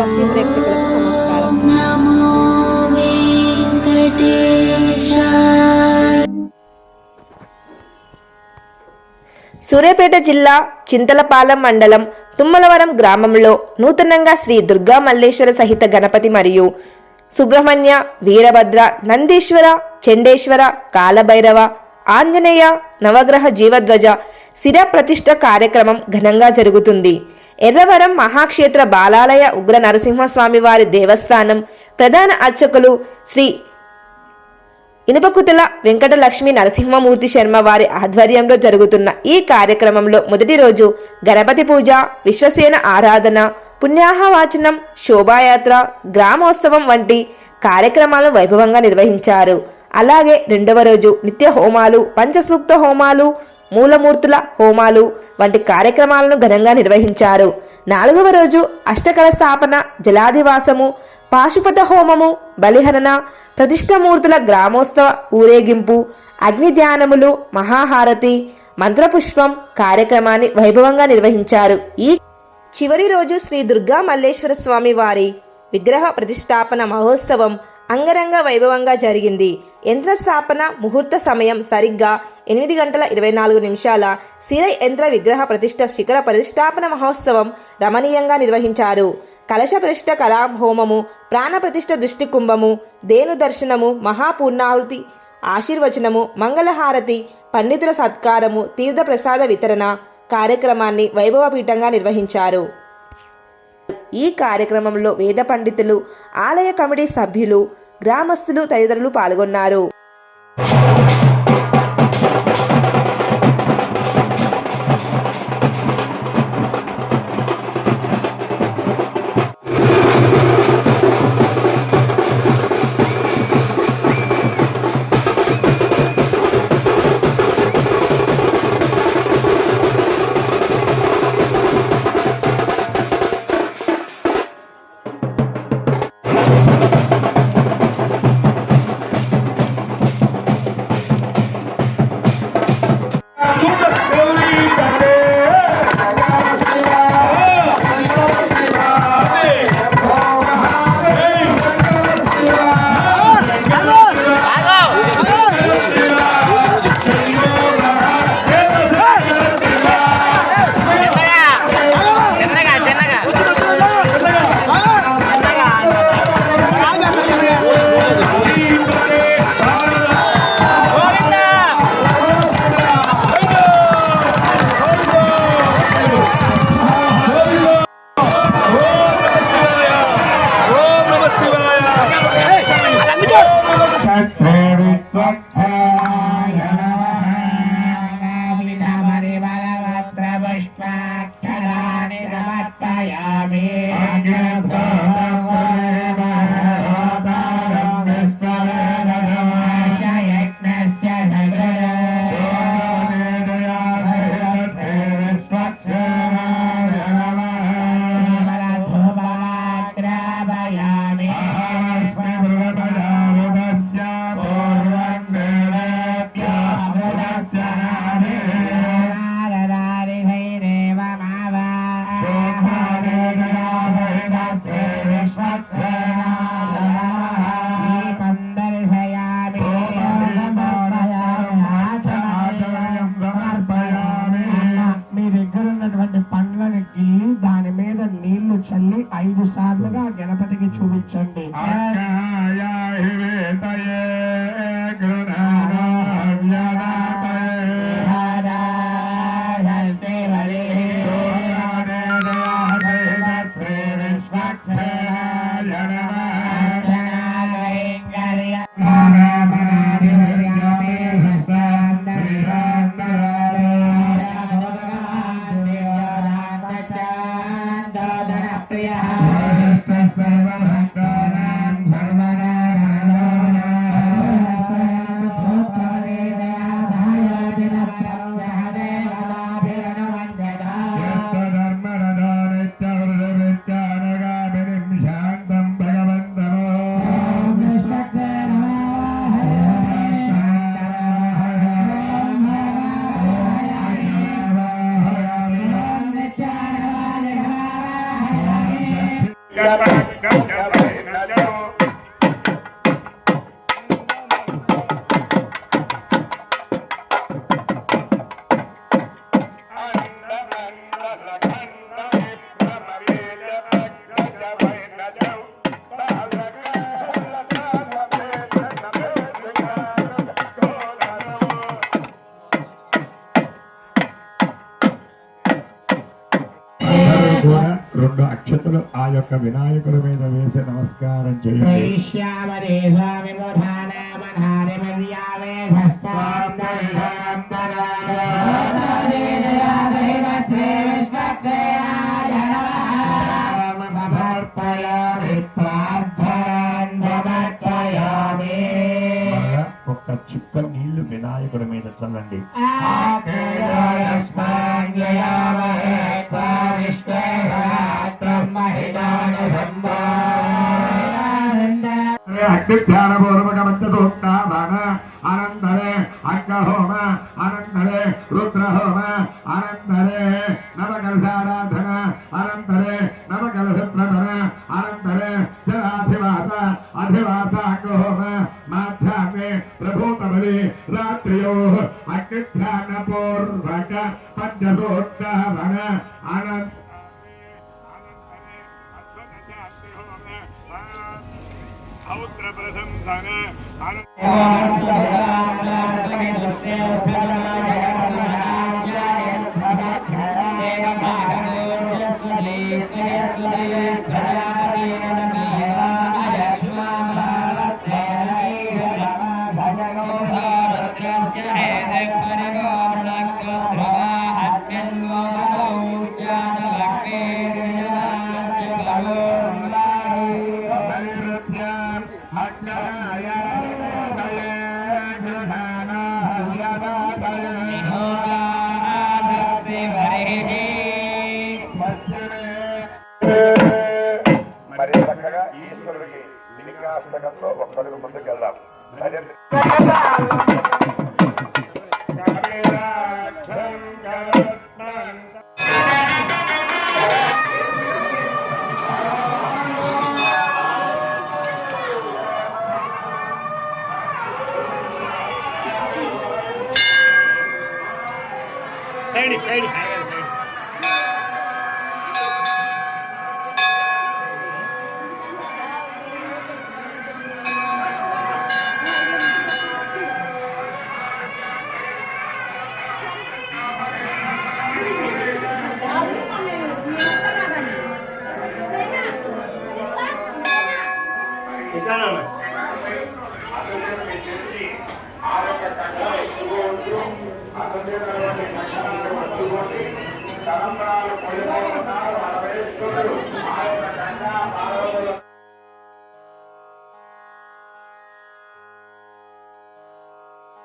భక్తి ప్రేక్షకులకు నమస్కారం. సూర్యాపేట జిల్లా చింతలపాలెం మండలం తుమ్మలవరం గ్రామంలో నూతనంగా శ్రీ దుర్గా మల్లేశ్వర సహిత గణపతి మరియు సుబ్రహ్మణ్య, వీరభద్ర, నందీశ్వర, చండేశ్వర, కాలభైరవ, ఆంజనేయ నవగ్రహ జీవధ్వజ శిర ప్రతిష్ఠ కార్యక్రమం ఘనంగా జరుగుతుంది. ఎర్రవరం మహాక్షేత్ర బాలాలయ ఉగ్ర నరసింహస్వామి వారి దేవస్థానం ప్రధాన అర్చకులు శ్రీ ఇనుపకుతుల వెంకట లక్ష్మీ నరసింహమూర్తి శర్మ వారి ఆధ్వర్యంలో జరుగుతున్న ఈ కార్యక్రమంలో మొదటి రోజు గణపతి పూజ, విశ్వసేన ఆరాధన, పుణ్యాహవాచనం, శోభాయాత్ర, గ్రామోత్సవం వంటి కార్యక్రమాలను వైభవంగా నిర్వహించారు. అలాగే రెండవ రోజు నిత్య హోమాలు, పంచసూక్త హోమాలు, మూలమూర్తుల హోమాలు వంటి కార్యక్రమాలను ఘనంగా నిర్వహించారు. నాలుగవ రోజు అష్టకల స్థాపన, జలాదివాసము, పాశుపత హోమము, బలిహరణ, ప్రతిష్టమూర్తుల గ్రామోత్సవ ఊరేగింపు, అగ్ని ధ్యానములు, మహాహారతి, మంత్రపుష్పం కార్యక్రమాన్ని వైభవంగా నిర్వహించారు. ఈ చివరి రోజు శ్రీ దుర్గా మల్లేశ్వర స్వామి వారి విగ్రహ ప్రతిష్టాపన మహోత్సవం అంగరంగ వైభవంగా జరిగింది. యంత్ర స్థాపన ముహూర్త సమయం సరిగ్గా 8:24 శిర యంత్ర విగ్రహ ప్రతిష్ఠ శిఖర ప్రతిష్టాపన మహోత్సవం రమణీయంగా నిర్వహించారు. కలశ ప్రతిష్ఠ కళా హోమము, ప్రాణ ప్రతిష్ఠ దృష్టి కుంభము, దేను దర్శనము, మహాపూర్ణాహుతి ఆశీర్వచనము, మంగళహారతి, పండితుల సత్కారము, తీర్థ ప్రసాద వితరణ కార్యక్రమాన్ని వైభవపీఠంగా నిర్వహించారు. ఈ కార్యక్రమంలో వేద పండితులు, ఆలయ కమిటీ సభ్యులు, గ్రామస్తులు తదితరులు పాల్గొన్నారు. చల్లి 5 సార్లుగా గణపతికి చూపించండి. రెండు అక్షతలు ఆ యొక్క వినాయకుడి మీద వేసి నమస్కారం చేయండి. ఒక్క చుక్క నీళ్లు వినాయకుడి మీద చల్లండి. అగ్నిధ్యానపూర్వకమత్యోక్తావన అనంతరే అగ్రహోమ అనంతరే రుద్రహోమ అనంతరే నవకలశారాధన అనంతరే నవకలశప్రదన అనంతరే జలాధివాస అధివాస అగ్రహోమ మాధ్యాహ్నే ప్రభూతబలి రాత్రియో అగ్నిధ్యానపూర్వక పంచసోక్తావన అనంత మరి చక్కగా ఈశ్వరుడికి లింగాష్టకంతో ఒక్కరికి ముందుకు వెళ్దాం. Side side తలంబరాలు